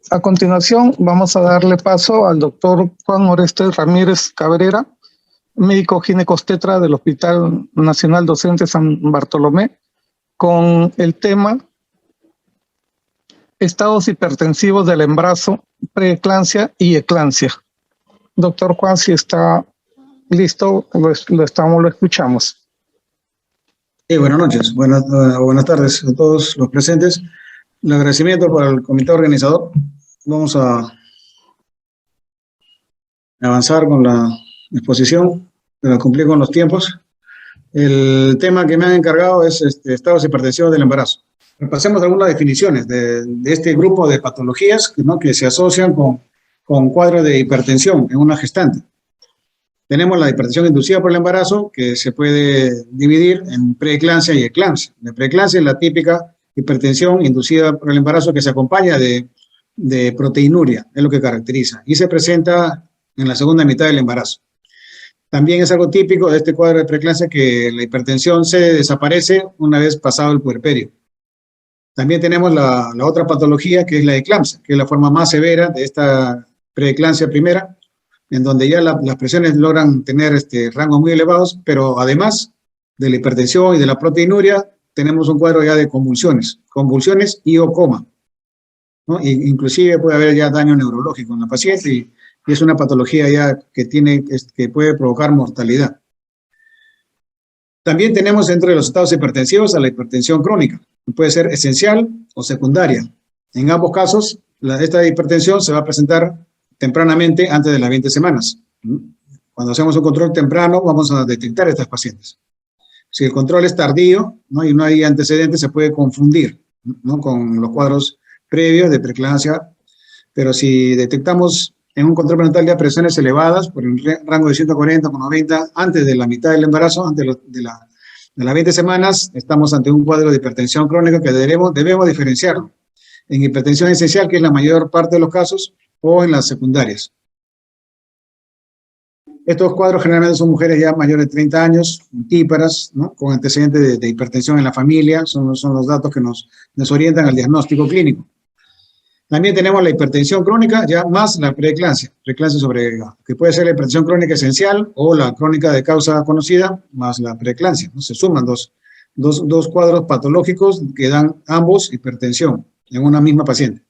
A continuación, vamos a darle paso al doctor Juan Orestes Ramírez Cabrera, médico ginecostetra del Hospital Nacional Docente San Bartolomé, con el tema estados hipertensivos del embarazo, preeclampsia y eclampsia. Doctor Juan, si está listo, lo escuchamos. Buenas noches, buenas tardes a todos los presentes. El agradecimiento para el comité organizador. Vamos a avanzar con la exposición para cumplir con los tiempos. El tema que me han encargado es estados hipertensivos del embarazo. Repasemos algunas definiciones de este grupo de patologías que se asocian con cuadros de hipertensión en una gestante. Tenemos la hipertensión inducida por el embarazo, que se puede dividir en preeclampsia y eclampsia. La preeclampsia es la típica hipertensión inducida por el embarazo que se acompaña de proteinuria, es lo que caracteriza, y se presenta en la segunda mitad del embarazo. También es algo típico de este cuadro de preeclampsia que la hipertensión se desaparece una vez pasado el puerperio. También tenemos la otra patología, que es la eclampsia, que es la forma más severa de esta preeclampsia primera, en donde ya las presiones logran tener rangos muy elevados, pero además de la hipertensión y de la proteinuria, tenemos un cuadro ya de convulsiones y o coma, ¿no? Inclusive puede haber ya daño neurológico en la paciente y es una patología ya que puede provocar mortalidad. También tenemos dentro de los estados hipertensivos a la hipertensión crónica, que puede ser esencial o secundaria. En ambos casos, esta hipertensión se va a presentar tempranamente antes de las 20 semanas. Cuando hacemos un control temprano, vamos a detectar a estas pacientes. Si el control es tardío, ¿no? Y no hay antecedentes, se puede confundir, ¿no? Con los cuadros previos de preeclampsia, pero si detectamos en un control prenatal ya presiones elevadas, por el rango de 140 con 90, antes de la mitad del embarazo, antes de las 20 semanas, estamos ante un cuadro de hipertensión crónica que debemos diferenciarlo en hipertensión esencial, que es la mayor parte de los casos, o en las secundarias. Estos cuadros generalmente son mujeres ya mayores de 30 años, multíparas, ¿no? Con antecedentes de hipertensión en la familia, son los datos que nos orientan al diagnóstico clínico. También tenemos la hipertensión crónica, ya más la preeclampsia sobreagregada, que puede ser la hipertensión crónica esencial o la crónica de causa conocida, más la preeclampsia, ¿no? Se suman dos cuadros patológicos que dan ambos hipertensión en una misma paciente.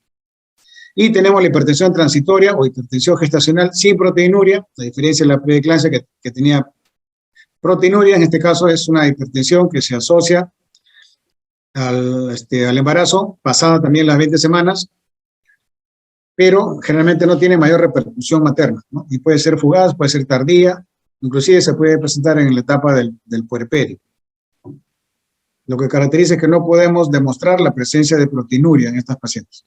Y tenemos la hipertensión transitoria o hipertensión gestacional sin proteinuria, la diferencia de la preeclampsia que tenía proteinuria, en este caso es una hipertensión que se asocia al embarazo, pasada también las 20 semanas, pero generalmente no tiene mayor repercusión materna, ¿no? Y puede ser fugaz, puede ser tardía, inclusive se puede presentar en la etapa del puerperio. Lo que caracteriza es que no podemos demostrar la presencia de proteinuria en estas pacientes.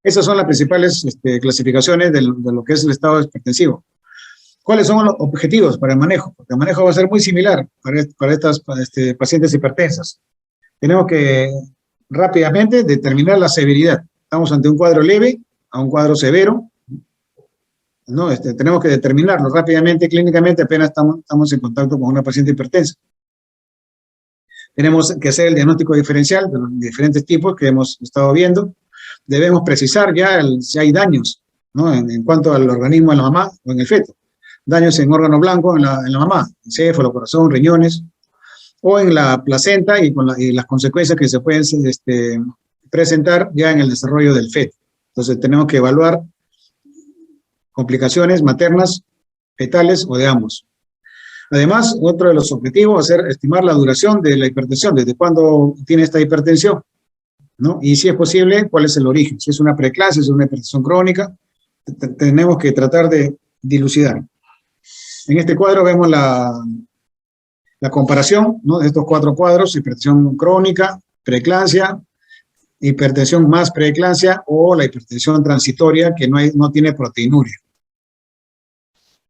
Esas son las principales clasificaciones de lo que es el estado hipertensivo. ¿Cuáles son los objetivos para el manejo? Porque el manejo va a ser muy similar para estas pacientes hipertensas. Tenemos que rápidamente determinar la severidad. Estamos ante un cuadro leve a un cuadro severo, ¿no? Tenemos que determinarlo rápidamente, clínicamente, apenas estamos en contacto con una paciente hipertensa. Tenemos que hacer el diagnóstico diferencial de los diferentes tipos que hemos estado viendo. Debemos precisar ya si hay daños, ¿no? En cuanto al organismo en la mamá o en el feto. Daños en órgano blanco en la mamá, encéfalo, corazón, riñones, o en la placenta y las consecuencias que se pueden presentar ya en el desarrollo del feto. Entonces tenemos que evaluar complicaciones maternas, fetales o de ambos. Además, otro de los objetivos va a ser estimar la duración de la hipertensión, desde cuándo tiene esta hipertensión, ¿no? Y si es posible, cuál es el origen. Si es una preeclampsia, si es una hipertensión crónica, tenemos que tratar de dilucidar. En este cuadro vemos la comparación, ¿no? De estos cuatro cuadros: hipertensión crónica, preeclampsia, hipertensión más preeclampsia o la hipertensión transitoria que no tiene proteinuria.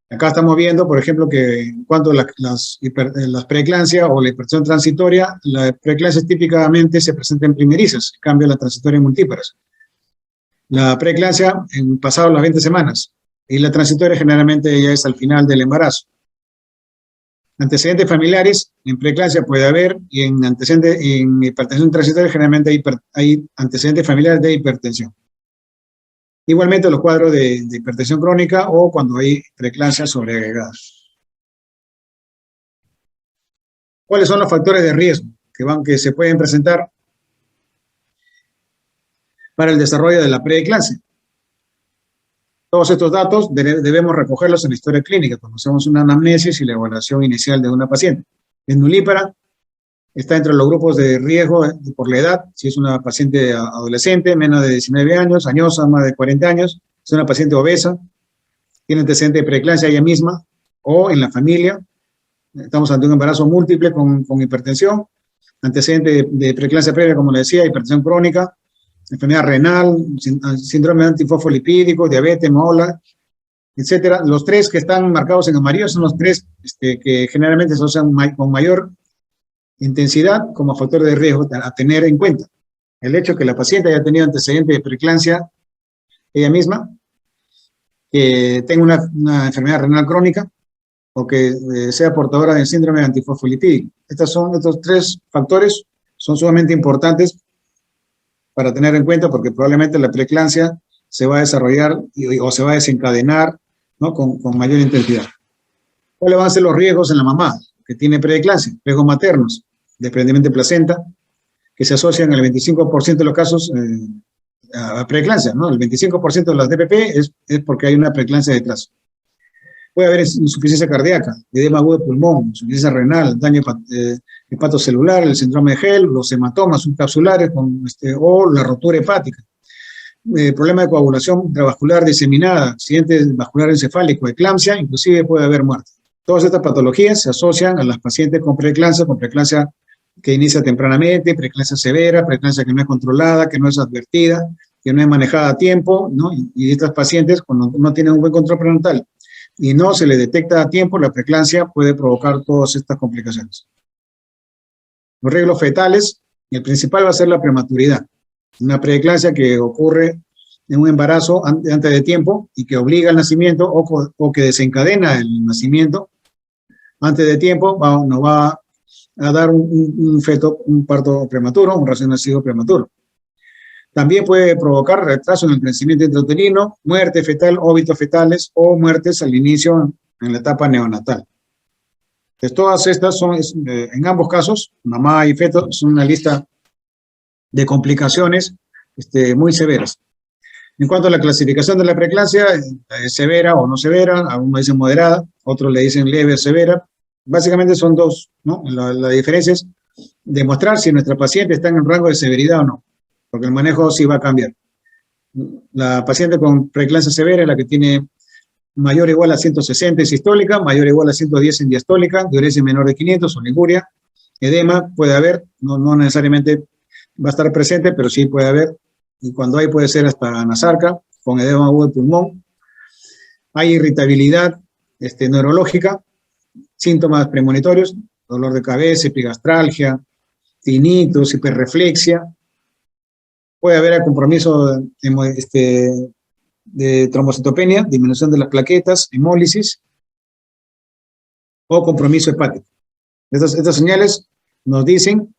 Acá estamos viendo, por ejemplo, que en cuanto a las preeclampsia o la hipertensión transitoria, la preeclampsia típicamente se presenta en primerizas, en cambio la transitoria en multíparas. La preeclampsia en pasado las 20 semanas y la transitoria generalmente ya es al final del embarazo. Antecedentes familiares en preeclampsia puede haber, y en hipertensión transitoria generalmente hay antecedentes familiares de hipertensión. Igualmente los cuadros de hipertensión crónica o cuando hay preeclampsia sobreagregada. ¿Cuáles son los factores de riesgo que se pueden presentar para el desarrollo de la preeclampsia? Todos estos datos debemos recogerlos en la historia clínica cuando hacemos una anamnesis y la evaluación inicial de una paciente. El nulípara está entre los grupos de riesgo por la edad, si es una paciente adolescente, menos de 19 años, añosa, más de 40 años, es una paciente obesa, tiene antecedente de preeclampsia ella misma o en la familia, estamos ante un embarazo múltiple con hipertensión, antecedente de preeclampsia previa, como le decía, hipertensión crónica, enfermedad renal, síndrome antifosfolipídico, diabetes, MOLA, etcétera. Los tres que están marcados en amarillo son los tres que generalmente se asocian con mayor intensidad como factor de riesgo a tener en cuenta. El hecho de que la paciente haya tenido antecedente de preeclampsia ella misma, que tenga una enfermedad renal crónica o que sea portadora del síndrome antifosfolipídico. Estos tres factores son sumamente importantes para tener en cuenta porque probablemente la preeclampsia se va a desarrollar o se va a desencadenar, ¿no?, con mayor intensidad. ¿Cuáles van a ser los riesgos en la mamá que tiene preeclampsia? Riesgos maternos, desprendimiento de placenta, que se asocian al 25% de los casos a preeclampsia, ¿no? El 25% de las DPP es porque hay una preeclampsia detrás. Puede haber insuficiencia cardíaca, edema agudo de pulmón, insuficiencia renal, daño hepatocelular, el síndrome de Hell, los hematomas subcapsulares o la rotura hepática. Problema de coagulación intravascular diseminada, accidente vascular encefálico, eclampsia, inclusive puede haber muerte. Todas estas patologías se asocian a las pacientes con preeclampsia que inicia tempranamente, preeclampsia severa, preeclampsia que no es controlada, que no es advertida, que no es manejada a tiempo, ¿no? Y estas pacientes, cuando no tienen un buen control prenatal y no se le detecta a tiempo, la preeclampsia puede provocar todas estas complicaciones. Los riesgos fetales, el principal va a ser la prematuridad. Una preeclampsia que ocurre en un embarazo antes de tiempo y que obliga al nacimiento o que desencadena el nacimiento antes de tiempo, nos va a dar un feto, un parto prematuro, un recién nacido prematuro. También puede provocar retraso en el crecimiento intrauterino, muerte fetal, óbitos fetales o muertes al inicio en la etapa neonatal. Entonces, todas estas son, en ambos casos, mamá y feto, son una lista de complicaciones muy severas. En cuanto a la clasificación de la preeclampsia, severa o no severa, algunos dicen moderada, otros le dicen leve o severa. Básicamente son dos, ¿no? La diferencia es demostrar si nuestra paciente está en el rango de severidad o no, porque el manejo sí va a cambiar. La paciente con preeclampsia severa es la que tiene mayor o igual a 160 en sistólica, mayor o igual a 110 en diastólica, diuresis menor de 500, oliguria, edema puede haber, no necesariamente va a estar presente, pero sí puede haber, y cuando hay puede ser hasta anasarca, con edema agudo de pulmón. Hay irritabilidad neurológica, síntomas premonitorios, dolor de cabeza, epigastralgia, tinnitus, hiperreflexia. Puede haber compromiso de trombocitopenia, disminución de las plaquetas, hemólisis o compromiso hepático. Estas señales nos dicen,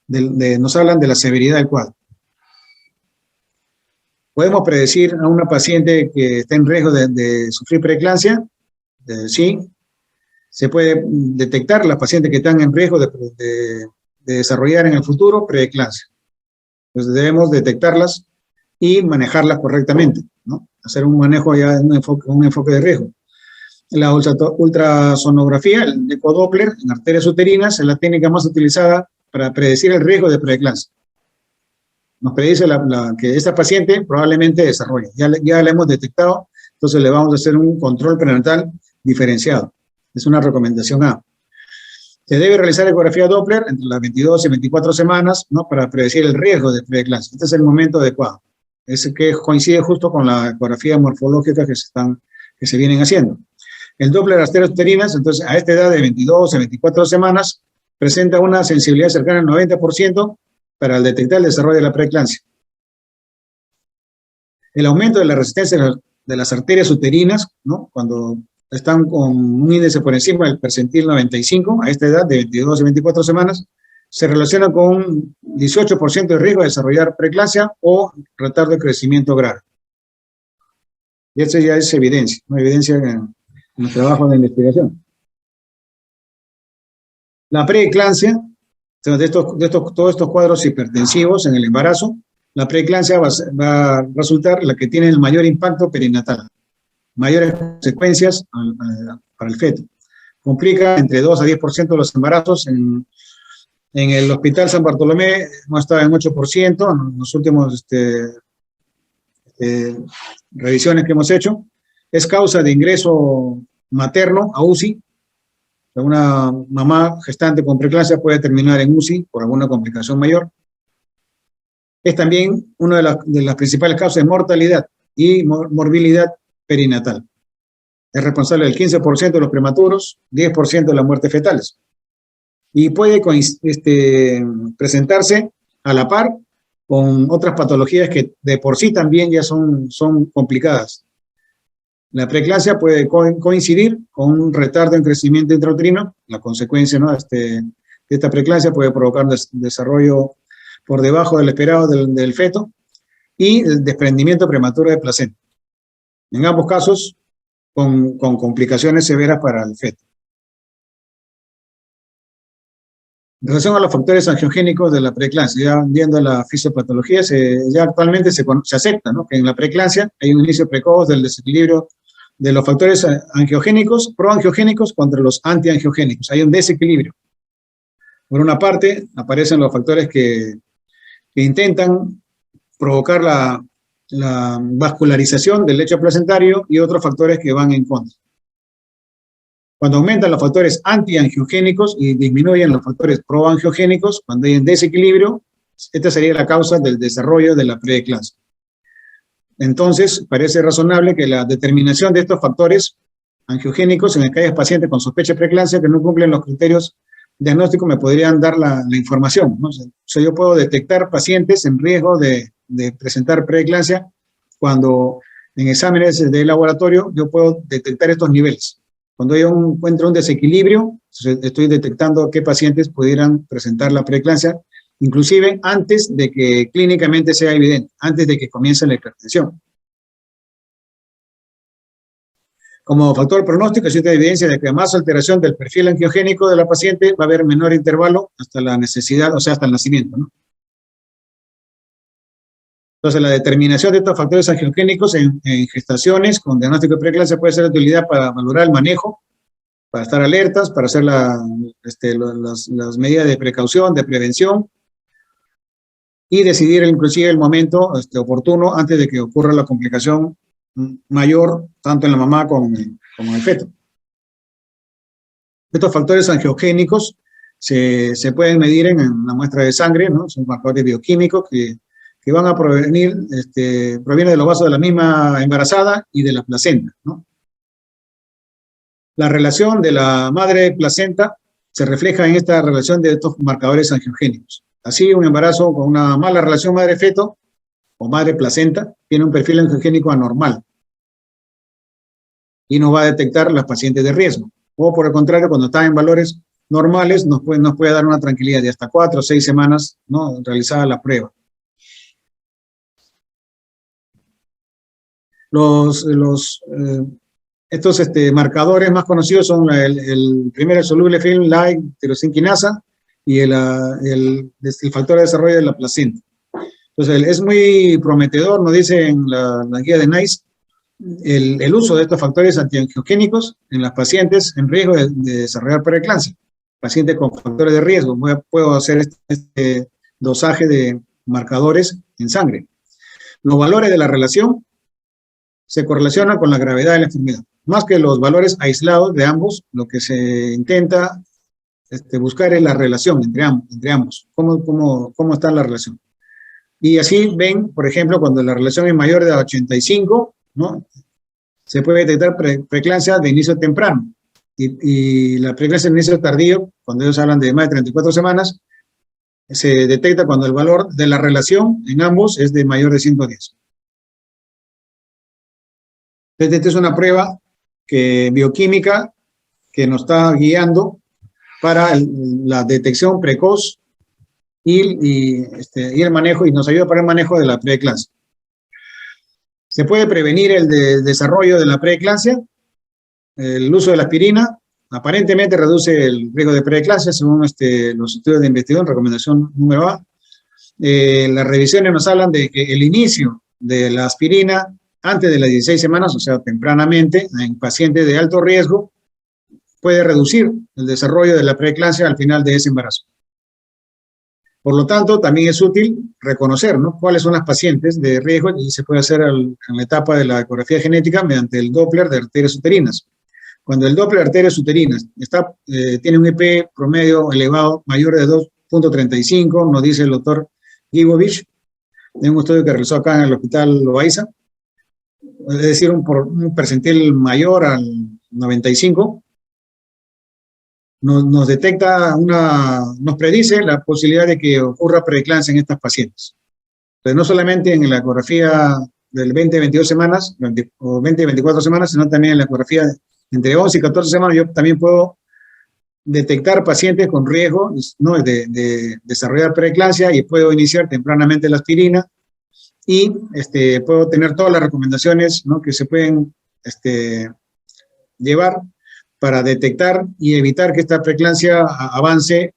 nos hablan de la severidad del cuadro. ¿Podemos predecir a una paciente que está en riesgo de sufrir preeclampsia? Sí. Se puede detectar las pacientes que están en riesgo de desarrollar en el futuro preeclampsia. Entonces debemos detectarlas y manejarlas correctamente, ¿no? Hacer un manejo ya de un enfoque de riesgo. La ultrasonografía, el ecodoppler en arterias uterinas, es la técnica más utilizada para predecir el riesgo de preeclampsia. Nos predice que esta paciente probablemente desarrolle. Ya la hemos detectado, entonces le vamos a hacer un control prenatal diferenciado. Es una recomendación A. Se debe realizar ecografía Doppler entre las 22 y 24 semanas, ¿no?, para predecir el riesgo de preeclampsia. Este es el momento adecuado. Es que coincide justo con la ecografía morfológica que se vienen haciendo. El Doppler de arterias uterinas, entonces, a esta edad de 22 a 24 semanas, presenta una sensibilidad cercana al 90% para detectar el desarrollo de la preeclampsia. El aumento de la resistencia de las arterias uterinas, ¿no?, cuando están con un índice por encima del percentil 95, a esta edad de 22 y 24 semanas, se relaciona con un 18% de riesgo de desarrollar preeclampsia o retardo de crecimiento grave. Y eso ya es evidencia, una evidencia en el trabajo de investigación. La preeclampsia, todos estos cuadros hipertensivos en el embarazo, la preeclampsia va a resultar la que tiene el mayor impacto perinatal, mayores consecuencias para el feto. Complica entre 2 a 10% de los embarazos. En el Hospital San Bartolomé hemos estado en 8% en los últimos revisiones que hemos hecho. Es causa de ingreso materno a UCI. Una mamá gestante con preeclampsia puede terminar en UCI por alguna complicación mayor. Es también una de las principales causas de mortalidad y morbilidad perinatal. Es responsable del 15% de los prematuros, 10% de las muertes fetales. Y puede presentarse a la par con otras patologías que de por sí también ya son complicadas. La preeclampsia puede coincidir con un retardo en crecimiento intrauterino. La consecuencia, ¿no?, de esta preeclampsia puede provocar un desarrollo por debajo del esperado del feto y el desprendimiento prematuro de placenta. En ambos casos, con complicaciones severas para el feto. En relación a los factores angiogénicos de la preeclampsia, ya viendo la fisiopatología, ya actualmente se acepta, ¿no?, que en la preeclampsia hay un inicio precoz del desequilibrio de los factores angiogénicos, proangiogénicos contra los antiangiogénicos. Hay un desequilibrio. Por una parte, aparecen los factores que intentan provocar la vascularización del lecho placentario y otros factores que van en contra. Cuando aumentan los factores antiangiogénicos y disminuyen los factores proangiogénicos, cuando hay un desequilibrio, esta sería la causa del desarrollo de la preeclampsia. Entonces, parece razonable que la determinación de estos factores angiogénicos en aquellos pacientes con sospecha de preeclampsia que no cumplen los criterios diagnósticos me podrían dar la información, ¿no? O sea, yo puedo detectar pacientes en riesgo de presentar preeclampsia cuando en exámenes de laboratorio yo puedo detectar estos niveles. Cuando yo encuentro un desequilibrio, estoy detectando qué pacientes pudieran presentar la preeclampsia, inclusive antes de que clínicamente sea evidente, antes de que comience la hipertensión. Como factor pronóstico, existe evidencia de que a más alteración del perfil angiogénico de la paciente va a haber menor intervalo hasta la necesidad, o sea, hasta el nacimiento, ¿no? Entonces, la determinación de estos factores angiogénicos en gestaciones con diagnóstico de preeclampsia puede ser de utilidad para valorar el manejo, para estar alertas, para hacer las medidas de precaución, de prevención, y decidir inclusive el momento oportuno antes de que ocurra la complicación mayor, tanto en la mamá como en el feto. Estos factores angiogénicos se pueden medir en una muestra de sangre, ¿no? Son marcadores bioquímicos que van a provienen de los vasos de la misma embarazada y de la placenta, ¿no? La relación de la madre-placenta se refleja en esta relación de estos marcadores angiogénicos. Así, un embarazo con una mala relación madre-feto o madre-placenta tiene un perfil angiogénico anormal y nos va a detectar las pacientes de riesgo. O por el contrario, cuando está en valores normales, nos puede dar una tranquilidad de hasta 4 o 6 semanas, ¿no?, realizada la prueba. Estos marcadores más conocidos son el primero, el soluble film-like tirosinquinasa y el factor de desarrollo de la placenta. Entonces, es muy prometedor, nos dice en la guía de NICE, el uso de estos factores antiangiogénicos en las pacientes en riesgo de desarrollar preeclampsia. Pacientes con factores de riesgo, puedo hacer este dosaje de marcadores en sangre. Los valores de la relación se correlacionan con la gravedad de la enfermedad. Más que los valores aislados de ambos, lo que se intenta buscar es la relación entre ambos. ¿Cómo está la relación? Y así ven, por ejemplo, cuando la relación es mayor de 85, ¿no?, se puede detectar preeclampsia de inicio temprano. Y la preeclampsia de inicio tardío, cuando ellos hablan de más de 34 semanas, se detecta cuando el valor de la relación en ambos es de mayor de 110. Entonces, esta es una prueba bioquímica que nos está guiando para la detección precoz y el manejo, y nos ayuda para el manejo de la preeclampsia. Se puede prevenir el desarrollo de la preeclampsia. El uso de la aspirina aparentemente reduce el riesgo de preeclampsia según los estudios de investigación, recomendación número A. Las revisiones nos hablan de que el inicio de la aspirina antes de las 16 semanas, o sea, tempranamente, en pacientes de alto riesgo, puede reducir el desarrollo de la preeclampsia al final de ese embarazo. Por lo tanto, también es útil reconocer, ¿no?, cuáles son las pacientes de riesgo, y se puede hacer en la etapa de la ecografía genética mediante el Doppler de arterias uterinas. Cuando el Doppler de arterias uterinas tiene un EP promedio elevado, mayor de 2.35, nos dice el doctor Gibovich, de un estudio que realizó acá en el Hospital Loaiza, es decir, un percentil mayor al 95, nos detecta nos predice la posibilidad de que ocurra preeclampsia en estas pacientes. Entonces, no solamente en la ecografía del 20-22 semanas, o 20-24 semanas, sino también en la ecografía entre 11 y 14 semanas, yo también puedo detectar pacientes con riesgo, ¿no?, de desarrollar preeclampsia, y puedo iniciar tempranamente la aspirina, y puedo tener todas las recomendaciones, ¿no?, que se pueden llevar para detectar y evitar que esta preeclampsia avance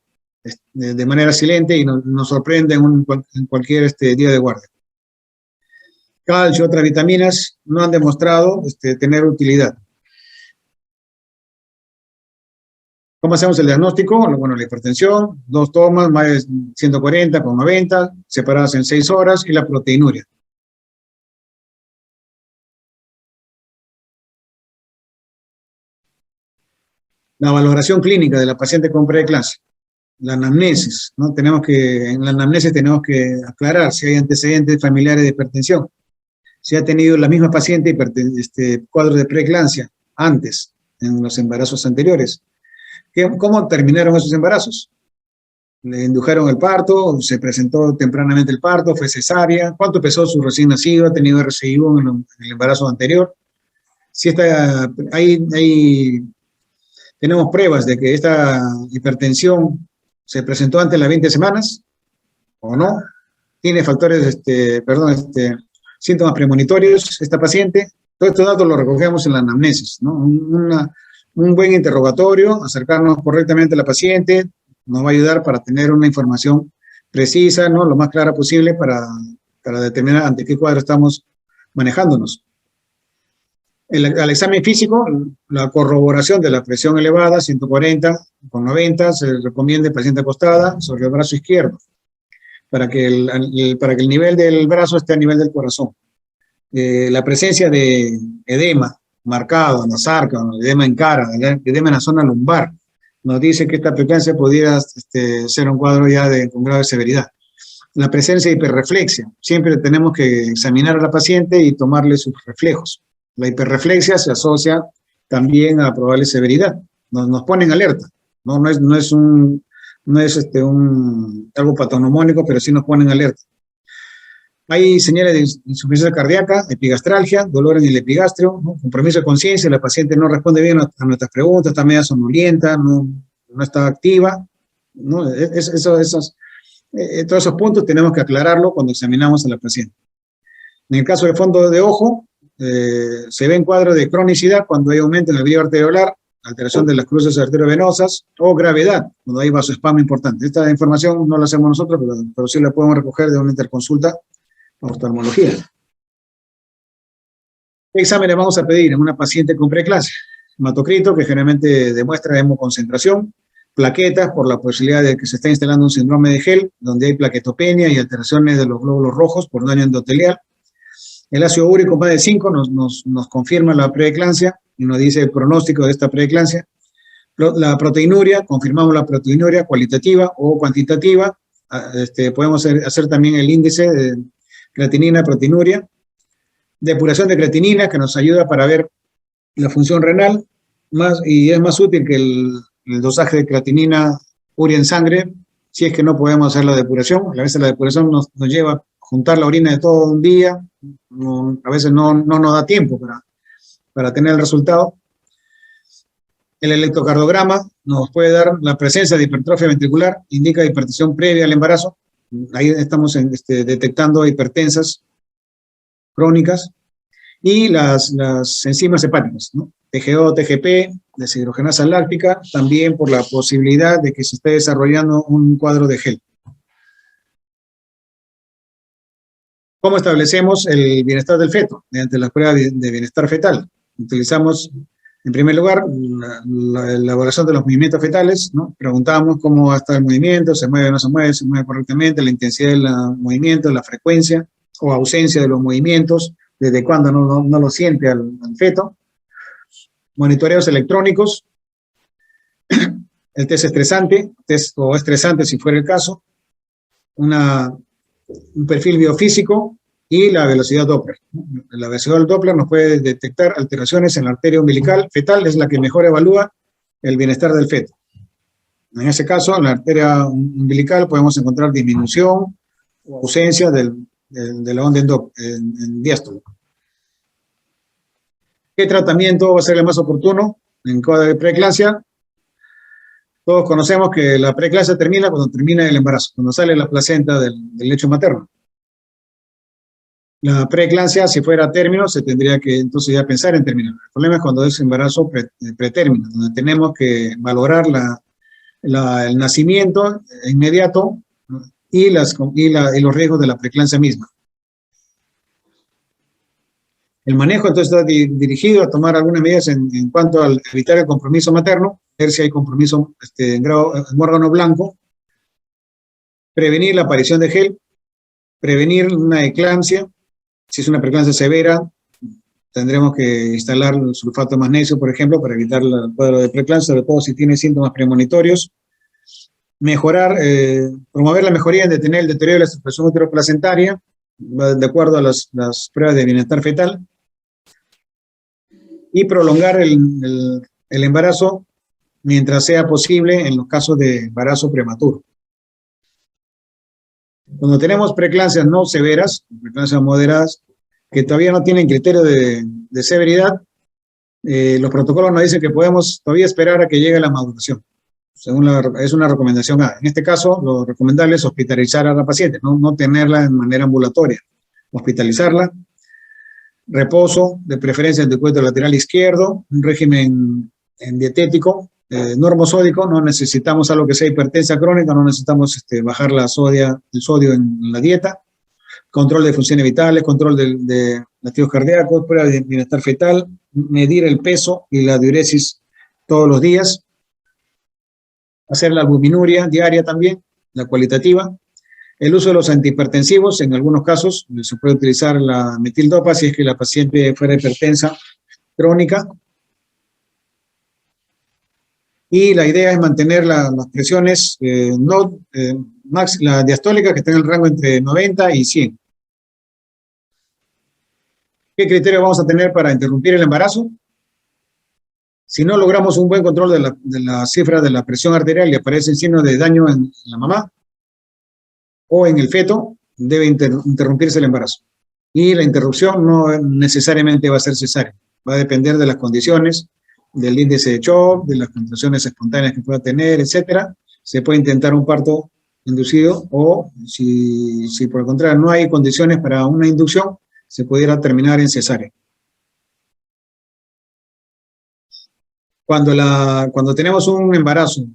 de manera silente y nos sorprenda en cualquier día de guardia. Calcio, otras vitaminas no han demostrado tener utilidad. ¿Cómo hacemos el diagnóstico? Bueno, la hipertensión, 2 tomas, más de 140 con 90, separadas en 6 horas, y la proteinuria. La valoración clínica de la paciente con preeclampsia. La anamnesis, ¿no? En la anamnesis tenemos que aclarar si hay antecedentes familiares de hipertensión, si ha tenido la misma paciente cuadro de preeclampsia antes, en los embarazos anteriores. ¿Cómo terminaron esos embarazos? ¿Le indujeron el parto? ¿Se presentó tempranamente el parto? ¿Fue cesárea? ¿Cuánto pesó su recién nacido? ¿Ha tenido RCI-1 en el embarazo anterior? Si tenemos pruebas de que esta hipertensión se presentó antes de las 20 semanas o no, tiene factores, síntomas premonitorios esta paciente. Todos estos datos los recogemos en la anamnesis, ¿no? Un buen interrogatorio, acercarnos correctamente a la paciente, nos va a ayudar para tener una información precisa, ¿no?, lo más clara posible para determinar ante qué cuadro estamos manejándonos. Al examen físico, la corroboración de la presión elevada, 140 con 90, se recomienda el paciente acostada sobre el brazo izquierdo, para que el nivel del brazo esté a nivel del corazón. La presencia de edema marcado en la sarca, edema en cara, edema en la zona lumbar, nos dice que esta preeclampsia podría ser un cuadro ya con grave severidad. La presencia de hiperreflexia, siempre tenemos que examinar a la paciente y tomarle sus reflejos. La hiperreflexia se asocia también a probable severidad, nos pone en alerta, no es algo patognomónico, pero sí nos pone en alerta. Hay señales de insuficiencia cardíaca, epigastralgia, dolor en el epigastrio, ¿no?, compromiso de conciencia, la paciente no responde bien a nuestras preguntas, está media somnolienta, no está activa, ¿no? Todos esos puntos tenemos que aclararlo cuando examinamos a la paciente. En el caso del fondo de ojo, se ve en cuadro de cronicidad cuando hay aumento en el brillo arteriolar, alteración de las cruces arteriovenosas, o gravedad, cuando hay vasoespasmo importante. Esta información no la hacemos nosotros, pero sí la podemos recoger de una interconsulta oftalmología. ¿Qué exámenes vamos a pedir en una paciente con preeclampsia? Hematocrito, que generalmente demuestra hemoconcentración, plaquetas, por la posibilidad de que se esté instalando un síndrome de Gel, donde hay plaquetopenia y alteraciones de los glóbulos rojos por daño endotelial. El ácido úrico más de 5 nos confirma la preeclampsia y nos dice el pronóstico de esta preeclampsia. La proteinuria, confirmamos la proteinuria cualitativa o cuantitativa. Podemos hacer también el índice de creatinina, proteinuria. Depuración de creatinina, que nos ayuda para ver la función renal, y es más útil que el dosaje de creatinina urea en sangre, si es que no podemos hacer la depuración. A veces la depuración nos lleva a juntar la orina de todo un día, a veces no nos da tiempo para tener el resultado. El electrocardiograma nos puede dar la presencia de hipertrofia ventricular, indica hipertensión previa al embarazo. Ahí estamos detectando hipertensas crónicas. y las enzimas hepáticas, ¿no? TGO, TGP, deshidrogenasa láctica, también por la posibilidad de que se esté desarrollando un cuadro de GEL. ¿Cómo establecemos el bienestar del feto? Mediante la prueba de bienestar fetal. Utilizamos, en primer lugar, la elaboración de los movimientos fetales, ¿no? Preguntamos cómo va a estar el movimiento, se mueve o no se mueve correctamente, la intensidad del movimiento, la frecuencia o ausencia de los movimientos, desde cuándo no lo siente al feto. Monitoreos electrónicos, el test estresante, o estresante si fuera el caso, un perfil biofísico y la velocidad Doppler. La velocidad del Doppler nos puede detectar alteraciones en la arteria umbilical fetal, es la que mejor evalúa el bienestar del feto. En ese caso, en la arteria umbilical podemos encontrar disminución o ausencia de la onda en diástole. ¿Qué tratamiento va a ser el más oportuno en caso de preeclampsia? Todos conocemos que la preeclampsia termina cuando termina el embarazo, cuando sale la placenta del lecho materno. La preeclampsia, si fuera a término, se tendría que entonces ya pensar en terminar. El problema es cuando es embarazo pretérmino, donde tenemos que valorar el nacimiento inmediato, ¿no? y los riesgos de la preeclampsia misma. El manejo entonces está dirigido a tomar algunas medidas en cuanto a evitar el compromiso materno, ver si hay compromiso en órgano blanco, prevenir la aparición de GEL, prevenir una eclampsia. Si es una preeclampsia severa, tendremos que instalar el sulfato de magnesio, por ejemplo, para evitar el cuadro de preeclampsia, sobre todo si tiene síntomas premonitorios. Mejorar, promover la mejoría en detener el deterioro de la estructuración uteroplacentaria, de acuerdo a las pruebas de bienestar fetal. Y prolongar el embarazo mientras sea posible en los casos de embarazo prematuro. Cuando tenemos preeclampsias no severas, preeclampsias moderadas, que todavía no tienen criterio de severidad, los protocolos nos dicen que podemos todavía esperar a que llegue la maduración. Es una recomendación A. En este caso, lo recomendable es hospitalizar a la paciente, no tenerla de manera ambulatoria. Hospitalizarla, reposo, de preferencia en el cuello lateral izquierdo, un régimen dietético, normosódico, no necesitamos algo que sea hipertensa crónica, no necesitamos bajar el sodio en la dieta, control de funciones vitales, control de latidos cardíacos, prueba de bienestar fetal, medir el peso y la diuresis todos los días, hacer la albuminuria diaria también, la cualitativa. El uso de los antihipertensivos, en algunos casos se puede utilizar la metildopa si es que la paciente fuera hipertensa crónica. Y la idea es mantener las presiones, la diastólica, que está en el rango entre 90 y 100. ¿Qué criterio vamos a tener para interrumpir el embarazo? Si no logramos un buen control de la cifra de la presión arterial y aparecen signos de daño en la mamá o en el feto, debe interrumpirse el embarazo. Y la interrupción no necesariamente va a ser cesárea, va a depender de las condiciones, del índice de shock, de las contracciones espontáneas que pueda tener, etcétera. Se puede intentar un parto inducido o, si por el contrario no hay condiciones para una inducción, se pudiera terminar en cesárea. Cuando tenemos un embarazo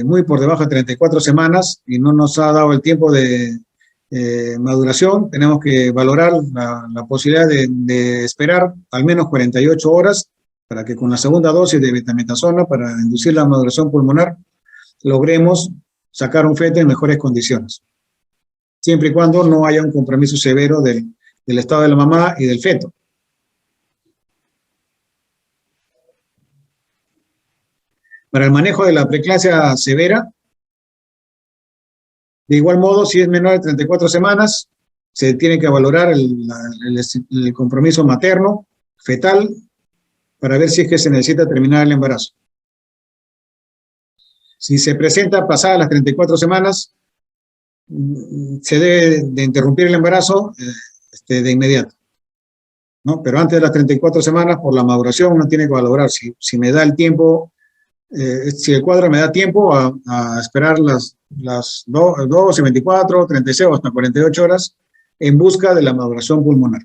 muy por debajo de 34 semanas y no nos ha dado el tiempo de maduración, tenemos que valorar la posibilidad de esperar al menos 48 horas para que con la segunda dosis de betametasona para inducir la maduración pulmonar logremos sacar un feto en mejores condiciones, siempre y cuando no haya un compromiso severo del estado de la mamá y del feto. Para el manejo de la preeclampsia severa, de igual modo, si es menor de 34 semanas, se tiene que valorar el compromiso materno, fetal, para ver si es que se necesita terminar el embarazo. Si se presenta pasadas las 34 semanas, se debe de interrumpir el embarazo de inmediato, ¿no? Pero antes de las 34 semanas, por la maduración, uno tiene que valorar si me da el tiempo, si el cuadro me da tiempo a esperar las 12, 24, 36 o hasta 48 horas en busca de la maduración pulmonar.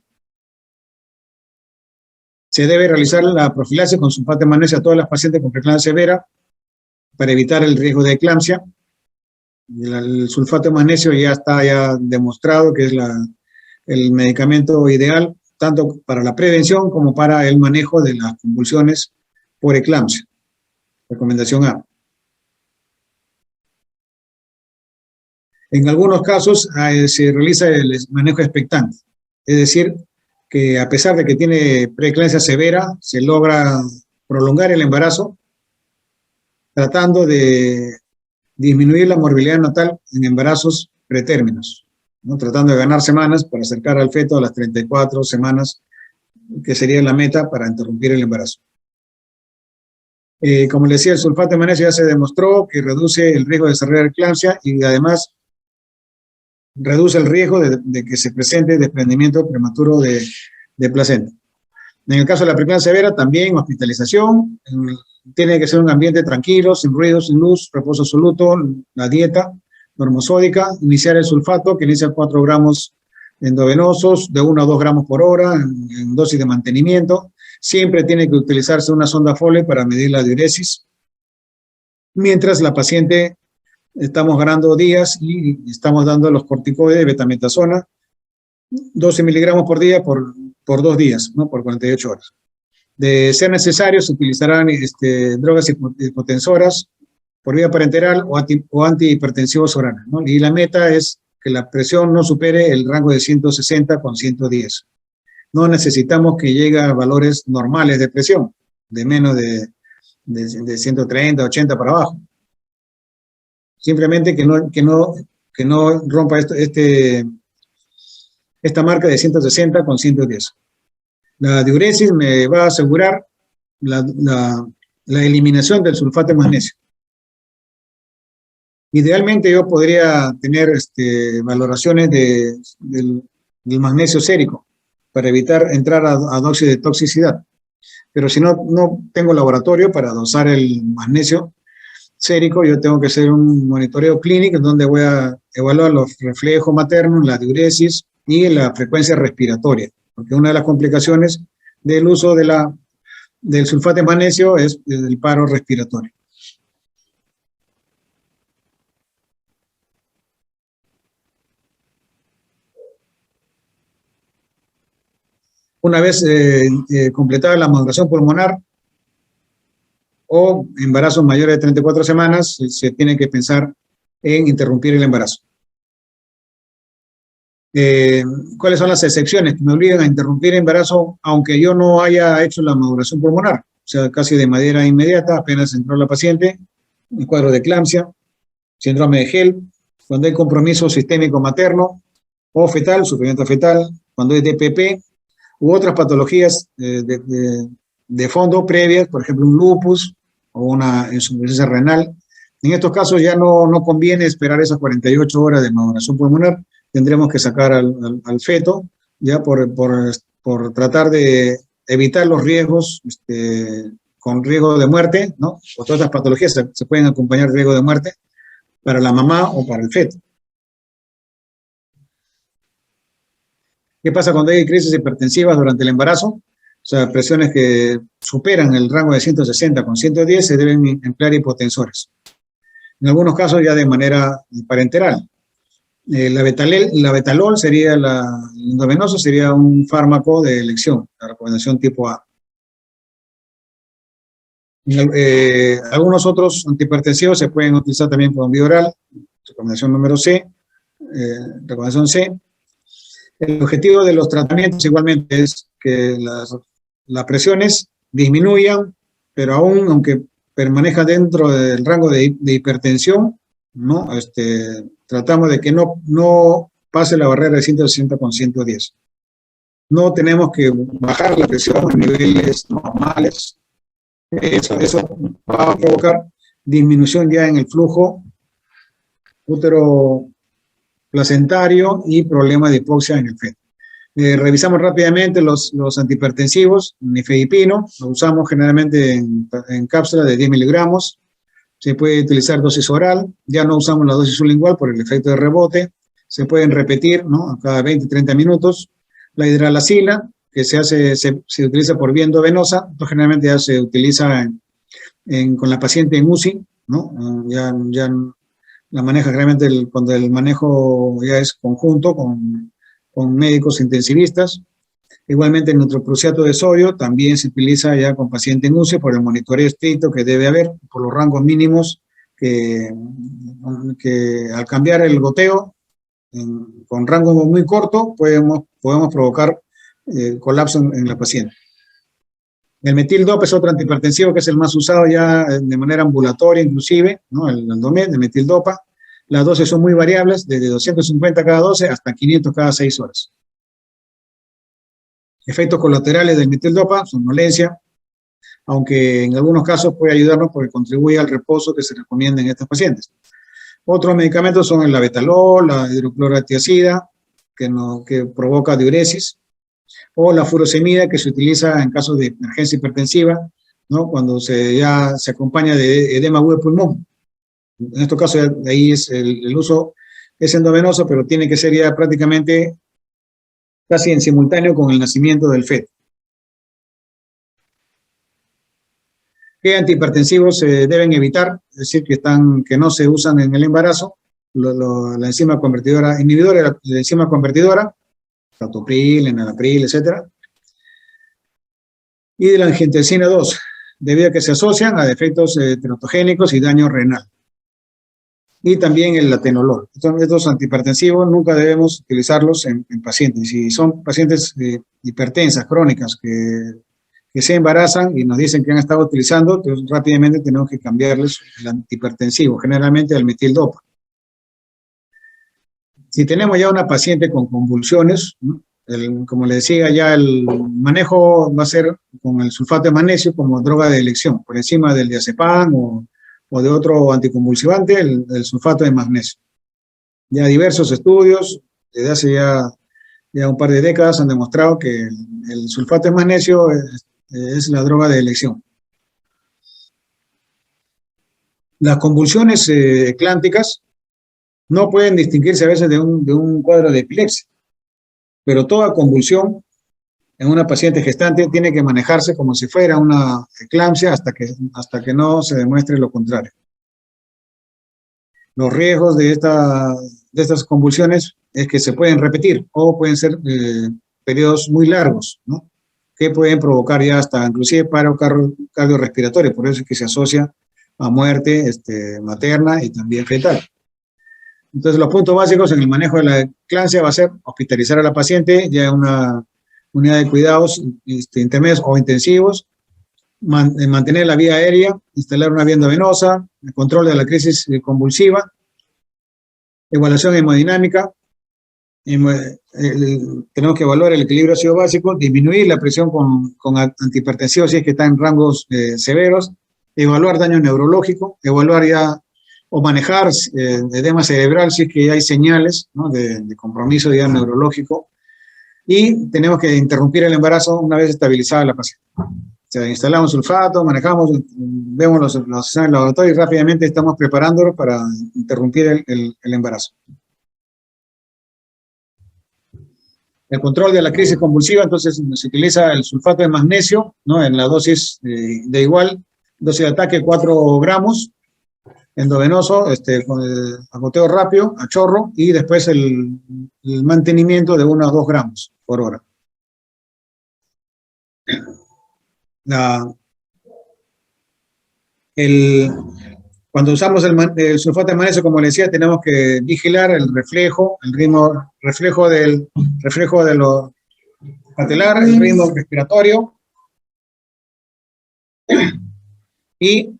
Se debe realizar la profilaxis con sulfato de magnesio a todas las pacientes con preeclampsia severa para evitar el riesgo de eclampsia. El sulfato de magnesio ya está demostrado que es el medicamento ideal tanto para la prevención como para el manejo de las convulsiones por eclampsia. Recomendación A. En algunos casos se realiza el manejo expectante, es decir, que a pesar de que tiene preeclampsia severa, se logra prolongar el embarazo, tratando de disminuir la morbilidad natal en embarazos pretérminos, ¿no? Tratando de ganar semanas para acercar al feto a las 34 semanas, que sería la meta para interrumpir el embarazo. Como les decía, el sulfato de magnesio ya se demostró que reduce el riesgo de desarrollar eclampsia y además reduce el riesgo de que se presente desprendimiento prematuro de placenta. En el caso de la preeclampsia severa, también hospitalización, tiene que ser un ambiente tranquilo, sin ruido, sin luz, reposo absoluto, la dieta normosódica, iniciar el sulfato, que inicia 4 gramos endovenosos, de 1 a 2 gramos por hora, en dosis de mantenimiento. Siempre tiene que utilizarse una sonda Foley para medir la diuresis. Mientras la paciente estamos ganando días y estamos dando los corticoides, betametasona, 12 miligramos por día por 2 días, ¿no? Por 48 horas. De ser necesario, se utilizarán drogas hipotensoras por vía parenteral o antihipertensivos orales, ¿no? Y la meta es que la presión no supere el rango de 160 con 110. No necesitamos que llegue a valores normales de presión, de menos de 130, 80 para abajo. Simplemente que no rompa esta marca de 160 con 110. La diuresis me va a asegurar la eliminación del sulfato de magnesio. Idealmente yo podría tener valoraciones del magnesio sérico para evitar entrar a dosis de toxicidad. Pero si no tengo laboratorio para dosar el magnesio sérico, yo tengo que hacer un monitoreo clínico en donde voy a evaluar los reflejos maternos, la diuresis y la frecuencia respiratoria. Porque una de las complicaciones del uso del sulfato de magnesio es el paro respiratorio. Una vez completada la maduración pulmonar o embarazos mayores de 34 semanas, se tiene que pensar en interrumpir el embarazo. ¿Cuáles son las excepciones que me obligan a interrumpir el embarazo aunque yo no haya hecho la maduración pulmonar? O sea, casi de manera inmediata, apenas entró la paciente, el cuadro de eclampsia, síndrome de Gel, cuando hay compromiso sistémico materno o fetal, sufrimiento fetal, cuando hay DPP, u otras patologías de fondo previas, por ejemplo un lupus o una insuficiencia renal. En estos casos ya no conviene esperar esas 48 horas de maduración pulmonar, tendremos que sacar al feto, ya por tratar de evitar los riesgos con riesgo de muerte, ¿no? O todas estas patologías se pueden acompañar de riesgo de muerte para la mamá o para el feto. ¿Qué pasa cuando hay crisis hipertensivas durante el embarazo? O sea, presiones que superan el rango de 160 con 110 se deben emplear hipotensores. En algunos casos ya de manera parenteral. La betalol sería el endovenoso, sería un fármaco de elección, la recomendación tipo A. Algunos otros antihipertensivos se pueden utilizar también por vía oral, recomendación número C, recomendación C. El objetivo de los tratamientos igualmente es que las presiones disminuyan, pero aún aunque permanezca dentro del rango de hipertensión, ¿no? Tratamos de que no pase la barrera de 160 con 110. No tenemos que bajar la presión a niveles normales. Eso va a provocar disminución ya en el flujo útero placentario y problemas de hipoxia en el feto. Revisamos rápidamente los antihipertensivos, nifedipino, lo usamos generalmente en cápsula de 10 miligramos, se puede utilizar dosis oral, ya no usamos la dosis sublingual por el efecto de rebote, se pueden repetir, ¿no? A cada 20-30 minutos. La hidralacina, que se utiliza por vía endovenosa, esto generalmente ya se utiliza con la paciente en UCI, ¿no? Ya la maneja realmente cuando el manejo ya es conjunto con médicos intensivistas. Igualmente el nitroprusiato de sodio también se utiliza ya con paciente en UCI por el monitoreo estricto que debe haber, por los rangos mínimos que al cambiar el goteo con rango muy corto podemos provocar colapso en la paciente. El metildopa es otro antihipertensivo que es el más usado ya de manera ambulatoria inclusive, ¿no? El Aldomet, el metildopa. Las dosis son muy variables, desde 250 cada 12 hasta 500 cada 6 horas. Efectos colaterales del metildopa, somnolencia, aunque en algunos casos puede ayudarnos porque contribuye al reposo que se recomienda en estos pacientes. Otros medicamentos son el labetalol, la hidroclorotiazida, que provoca diuresis, o la furosemida, que se utiliza en casos de emergencia hipertensiva, ¿no? Cuando ya se acompaña de edema agudo de pulmón. En estos casos, ahí es el uso es endovenoso, pero tiene que ser ya prácticamente casi en simultáneo con el nacimiento del feto. ¿Qué antihipertensivos se deben evitar? Es decir, que no se usan en el embarazo. La enzima convertidora, inhibidores de la enzima convertidora, captopril, enalapril, etc. Y de la angiotensina 2, debido a que se asocian a defectos teratogénicos y daño renal. Y también el atenolol. Estos antihipertensivos nunca debemos utilizarlos en pacientes. Si son pacientes hipertensas, crónicas, que se embarazan y nos dicen que han estado utilizando, entonces rápidamente tenemos que cambiarles el antihipertensivo, generalmente el metildopa. Si tenemos ya una paciente con convulsiones, como le decía, ya el manejo va a ser con el sulfato de magnesio como droga de elección, por encima del diazepam o de otro anticonvulsivante, el sulfato de magnesio. Ya diversos estudios, desde hace ya un par de décadas, han demostrado que el sulfato de magnesio es la droga de elección. Las convulsiones eclánticas no pueden distinguirse a veces de un cuadro de epilepsia, pero toda convulsión en una paciente gestante tiene que manejarse como si fuera una eclampsia hasta que no se demuestre lo contrario. Los riesgos de estas convulsiones es que se pueden repetir o pueden ser periodos muy largos, ¿no? Que pueden provocar ya hasta inclusive paro cardiorrespiratorio, por eso es que se asocia a muerte materna y también fetal. Entonces, los puntos básicos en el manejo de la eclampsia va a ser hospitalizar a la paciente ya en una unidad de cuidados intermedios o intensivos, mantener la vía aérea, instalar una vía endovenosa, el control de la crisis convulsiva, evaluación hemodinámica, tenemos que evaluar el equilibrio ácido básico, disminuir la presión con antihipertensivos si es que está en rangos severos, evaluar daño neurológico, evaluar ya o manejar edema cerebral si es que hay señales, ¿no? de compromiso ya neurológico, y tenemos que interrumpir el embarazo una vez estabilizada la paciente. O sea, instalamos sulfato, manejamos, vemos los exámenes laboratorios y rápidamente estamos preparándolos para interrumpir el embarazo. El control de la crisis convulsiva, entonces se utiliza el sulfato de magnesio, ¿no? En la dosis de igual, dosis de ataque 4 gramos, endovenoso, con el goteo rápido, a chorro, y después el mantenimiento de 1 a 2 gramos por hora. Cuando usamos el sulfato de magnesio, como le decía, tenemos que vigilar el reflejo, el reflejo de lo patelar, el ritmo respiratorio, y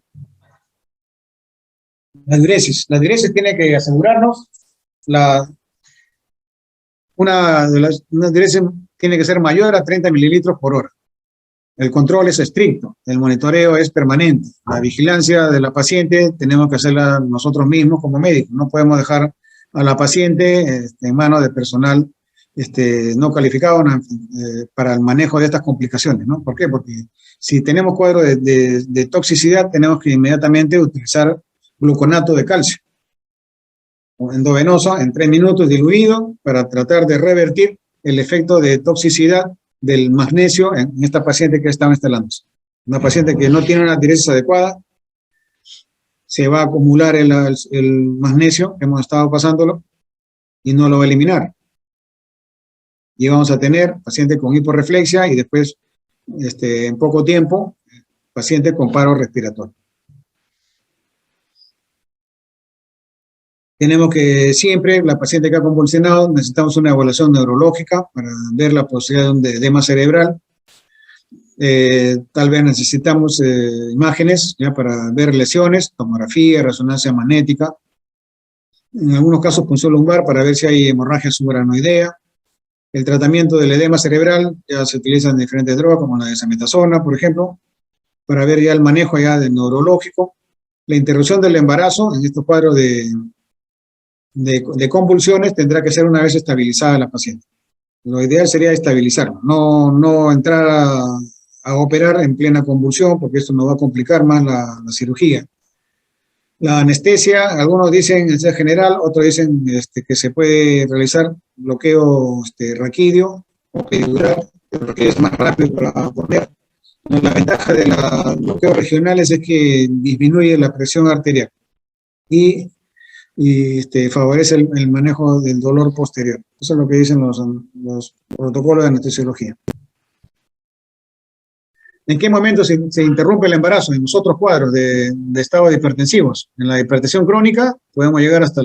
la diuresis. La diuresis tiene que asegurarnos, una diuresis tiene que ser mayor a 30 mililitros por hora. El control es estricto, el monitoreo es permanente. La vigilancia de la paciente tenemos que hacerla nosotros mismos como médicos. No podemos dejar a la paciente en manos de personal no calificado para el manejo de estas complicaciones, ¿no? ¿Por qué? Porque si tenemos cuadro de toxicidad, tenemos que inmediatamente utilizar gluconato de calcio endovenoso en 3 minutos diluido para tratar de revertir el efecto de toxicidad del magnesio en esta paciente que estaba instalándose. Una paciente que no tiene una tiresis adecuada, se va a acumular el magnesio que hemos estado pasándolo y no lo va a eliminar. Y vamos a tener paciente con hiporreflexia y después, en poco tiempo, paciente con paro respiratorio. Tenemos que siempre, la paciente que ha convulsionado, necesitamos una evaluación neurológica para ver la posibilidad de edema cerebral. Tal vez necesitamos imágenes ya para ver lesiones, tomografía, resonancia magnética. En algunos casos punción lumbar para ver si hay hemorragia subaranoidea. El tratamiento del edema cerebral ya se utilizan diferentes drogas como la desametasona, por ejemplo, para ver ya el manejo ya del neurológico. La interrupción del embarazo en estos cuadros de convulsiones tendrá que ser una vez estabilizada la paciente. Lo ideal sería estabilizarlo, no entrar a operar en plena convulsión, porque esto nos va a complicar más la cirugía. La anestesia, algunos dicen anestesia general, otros dicen que se puede realizar bloqueo raquídeo o peridural, pero que es más rápido para poner. La ventaja de los bloqueos regionales es que disminuye la presión arterial y favorece el manejo del dolor posterior. Eso es lo que dicen los protocolos de anestesiología. ¿En qué momento se interrumpe el embarazo? En los otros cuadros de estados hipertensivos. En la hipertensión crónica podemos llegar hasta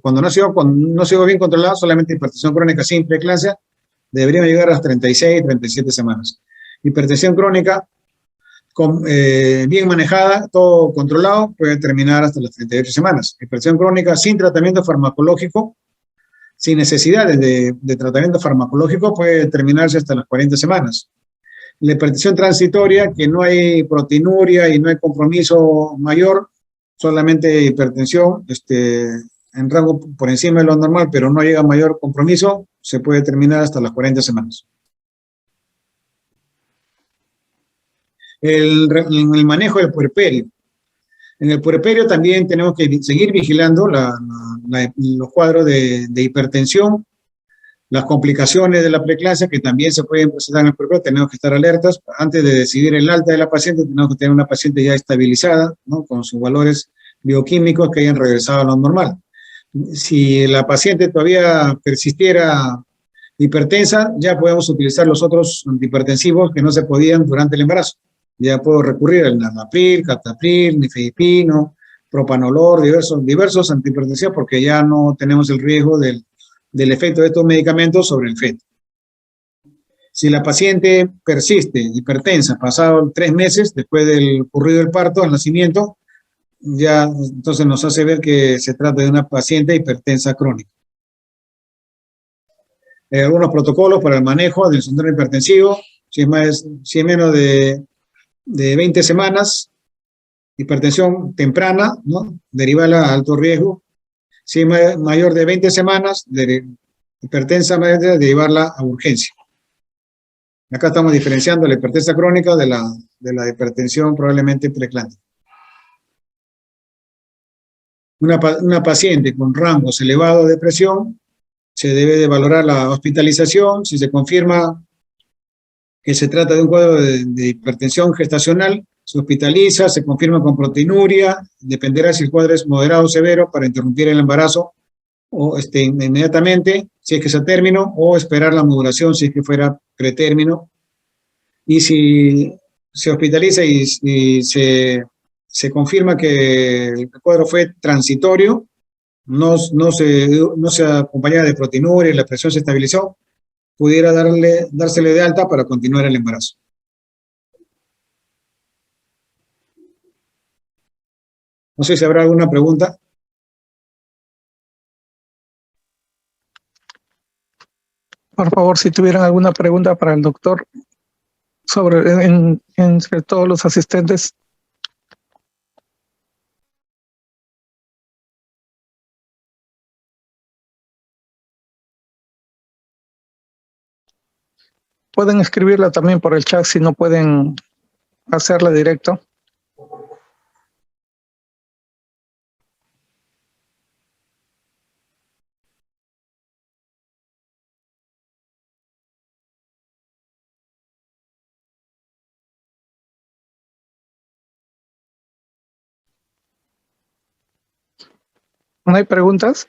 cuando no ha sido bien controlado, solamente hipertensión crónica sin preeclampsia, deberíamos llegar a las 36, 37 semanas. Hipertensión crónica bien manejada, todo controlado, puede terminar hasta las 38 semanas. Hipertensión crónica sin tratamiento farmacológico, sin necesidades de tratamiento farmacológico, puede terminarse hasta las 40 semanas. La hipertensión transitoria, que no hay proteinuria y no hay compromiso mayor, solamente hipertensión en rango por encima de lo normal, pero no llega a mayor compromiso, se puede terminar hasta las 40 semanas. El manejo del puerperio. En el puerperio también tenemos que seguir vigilando los cuadros de hipertensión, las complicaciones de la preeclampsia que también se pueden presentar en el puerperio. Tenemos que estar alertas. Antes de decidir el alta de la paciente, tenemos que tener una paciente ya estabilizada, ¿no?, con sus valores bioquímicos que hayan regresado a lo normal. Si la paciente todavía persistiera hipertensa, ya podemos utilizar los otros antihipertensivos que no se podían durante el embarazo. Ya puedo recurrir al nalapril, captopril, nifedipino, propanolol, diversos antihipertensivos, porque ya no tenemos el riesgo del efecto de estos medicamentos sobre el feto. Si la paciente persiste hipertensa pasado 3 meses después del ocurrido del parto, al nacimiento, ya entonces nos hace ver que se trata de una paciente hipertensa crónica. Algunos protocolos para el manejo del síndrome hipertensivo, si es menos de 20 semanas, hipertensión temprana, ¿no?, derivada a alto riesgo. Si es mayor de 20 semanas, hipertensa media, derivarla a urgencia. Acá estamos diferenciando la hipertensa crónica de la hipertensión probablemente preeclántica. Una paciente con rangos elevados de presión, se debe de valorar la hospitalización. Si se confirma que se trata de un cuadro de hipertensión gestacional, se hospitaliza, se confirma con proteinuria, dependerá si el cuadro es moderado o severo para interrumpir el embarazo o inmediatamente, si es que es a término, o esperar la modulación si es que fuera pretérmino. Y si se hospitaliza y se confirma que el cuadro fue transitorio, no se acompañaba de proteinuria y la presión se estabilizó, pudiera dársele de alta para continuar el embarazo. No sé si habrá alguna pregunta. Por favor, si tuvieran alguna pregunta para el doctor entre todos los asistentes. Pueden escribirla también por el chat si no pueden hacerla directo. ¿No hay preguntas?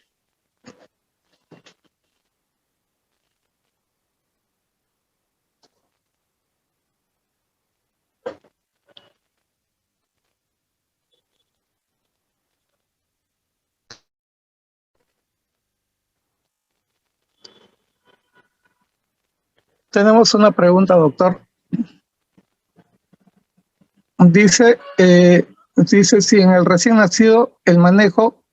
Tenemos una pregunta, doctor. Dice si en el recién nacido el manejo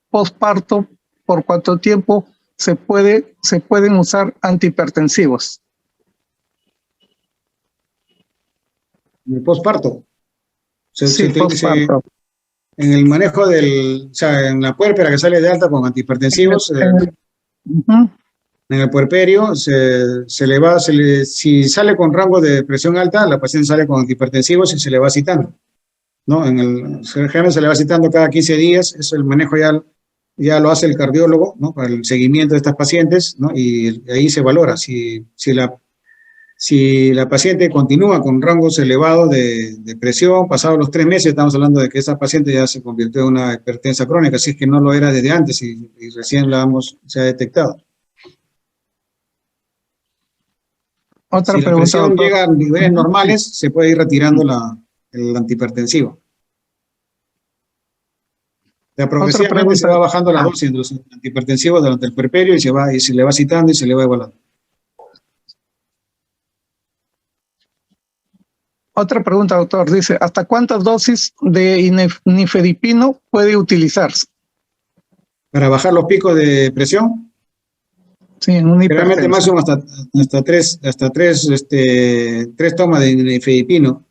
postparto, ¿por cuánto tiempo se pueden usar antihipertensivos? En el posparto. Sí, postparto. En el manejo o sea, en la puérpera que sale de alta con antihipertensivos, en el puerperio, si sale con rango de presión alta, la paciente sale con antihipertensivos y se le va citando, ¿no? Generalmente se le va citando cada 15 días, eso el manejo ya lo hace el cardiólogo, ¿no? Para el seguimiento de estas pacientes, ¿no? Y ahí se valora si la paciente continúa con rangos elevados de presión, pasados los 3 meses, estamos hablando de que esa paciente ya se convirtió en una hipertensa crónica, si es que no lo era desde antes y recién se ha detectado. Otra si pregunta, la presión doctor. llega a niveles normales, se puede ir retirando el antihipertensivo. Progresivamente se va bajando la dosis de los antihipertensivos durante el puerperio y se le va citando y se le va evaluando. Otra pregunta, doctor. Dice, ¿hasta cuántas dosis de nifedipino puede utilizarse? Para bajar los picos de presión. Sí, en un generalmente máximo hasta tres tomas de nifedipino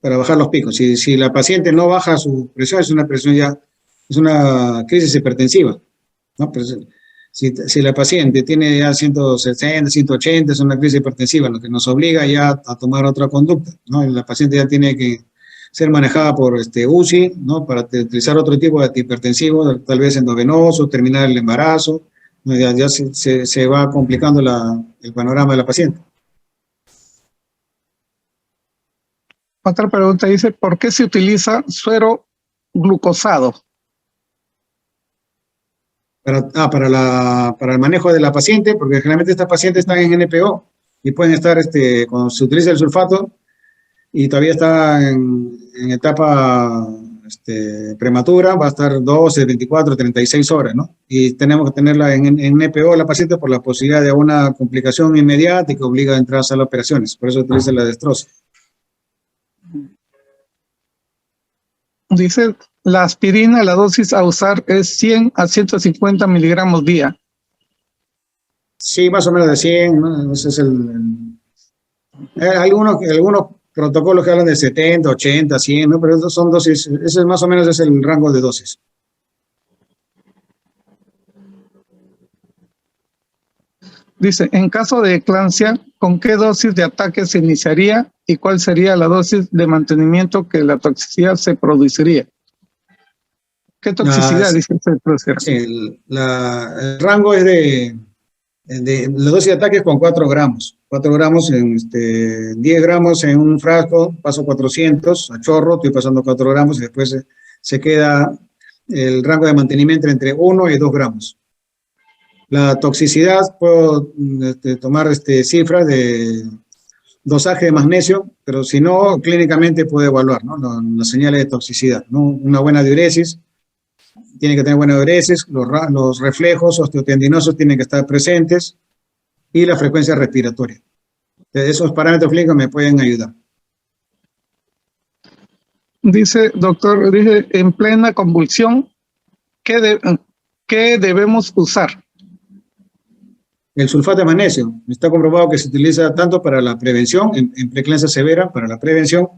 para bajar los picos. Si la paciente no baja su presión, es una crisis hipertensiva, ¿no? Pero si la paciente tiene ya 160, 180, es una crisis hipertensiva, lo que nos obliga ya a tomar otra conducta, ¿no? La paciente ya tiene que ser manejada por UCI, ¿no? Para utilizar otro tipo de antihipertensivo, tal vez endovenoso, terminar el embarazo. Ya se va complicando el panorama de la paciente. Otra pregunta dice, ¿por qué se utiliza suero glucosado? Para el manejo de la paciente, porque generalmente estas pacientes están en NPO y pueden estar, cuando se utiliza el sulfato y todavía está en etapa prematura, va a estar 12, 24, 36 horas, ¿no? Y tenemos que tenerla en NPO la paciente por la posibilidad de una complicación inmediata y que obliga a entrar a sala de operaciones. Por eso utiliza la dextrosa. Dice, la aspirina, la dosis a usar es 100 a 150 miligramos día. Sí, más o menos de 100, ¿no? Ese es algunos protocolos que hablan de 70, 80, 100, ¿no? Pero esos son dosis, ese más o menos es el rango de dosis. Dice, en caso de eclampsia, ¿con qué dosis de ataque se iniciaría y cuál sería la dosis de mantenimiento que la toxicidad se produciría? ¿Qué toxicidad dice se produciría? Sí, el rango es de la dosis de ataque es con 4 gramos. 4 gramos, 10 gramos en un frasco, paso 400 a chorro, estoy pasando 4 gramos y después se queda el rango de mantenimiento entre 1 y 2 gramos. La toxicidad, puedo tomar cifras de dosaje de magnesio, pero si no, clínicamente puedo evaluar, ¿no? Las señales de toxicidad, ¿no? Una buena diuresis, tiene que tener buena diuresis, los reflejos osteotendinosos tienen que estar presentes y la frecuencia respiratoria. Esos parámetros clínicos me pueden ayudar. Dice, doctor, en plena convulsión, ¿qué debemos usar? El sulfato de magnesio. Está comprobado que se utiliza tanto para la prevención, en preeclampsia severa, para la prevención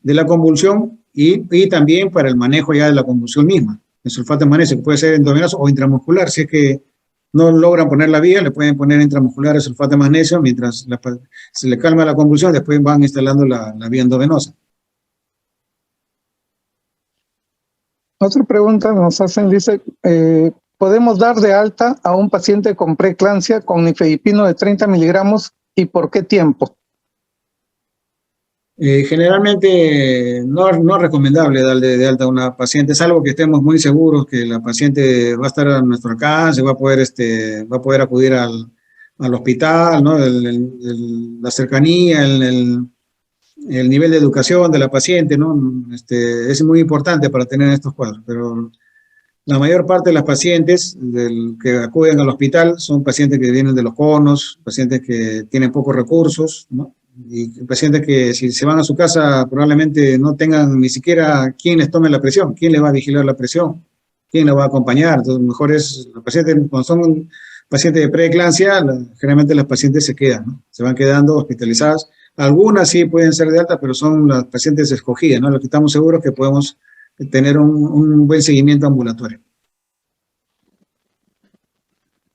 de la convulsión y también para el manejo ya de la convulsión misma. El sulfato de magnesio, que puede ser endovenoso o intramuscular. Si es que no logran poner la vía, le pueden poner intramuscular el sulfato de magnesio mientras se le calma la convulsión, después van instalando la vía endovenosa. Otra pregunta nos hacen, dice, ¿podemos dar de alta a un paciente con preeclampsia con nifedipino de 30 miligramos y por qué tiempo? Generalmente no es recomendable darle de alta a una paciente, salvo que estemos muy seguros que la paciente va a estar a nuestro alcance, va a poder acudir al hospital, ¿no? La cercanía, el nivel de educación de la paciente, ¿no? Es muy importante para tener estos cuadros, pero la mayor parte de las pacientes que acuden al hospital son pacientes que vienen de los conos, pacientes que tienen pocos recursos, ¿no? Y pacientes que si se van a su casa probablemente no tengan ni siquiera quién les tome la presión, quién les va a vigilar la presión, quién la va a acompañar. Entonces, mejor es, los pacientes, cuando son pacientes de preeclampsia, generalmente las pacientes se quedan, ¿no? Se van quedando hospitalizadas. Algunas sí pueden ser de alta, pero son las pacientes escogidas, ¿no? Lo que estamos seguros que podemos tener un buen seguimiento ambulatorio.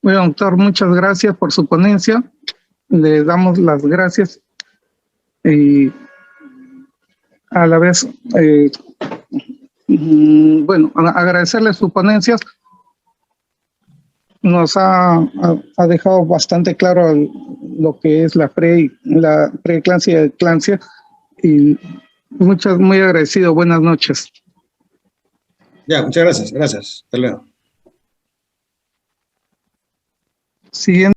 Bueno, doctor, muchas gracias por su ponencia. Le damos las gracias y a la vez, bueno, agradecerle su ponencia. Nos ha dejado bastante claro lo que es la preeclampsia y eclampsia, y muy agradecido. Buenas noches. Ya, muchas gracias. Gracias. Hasta luego. Siguiente.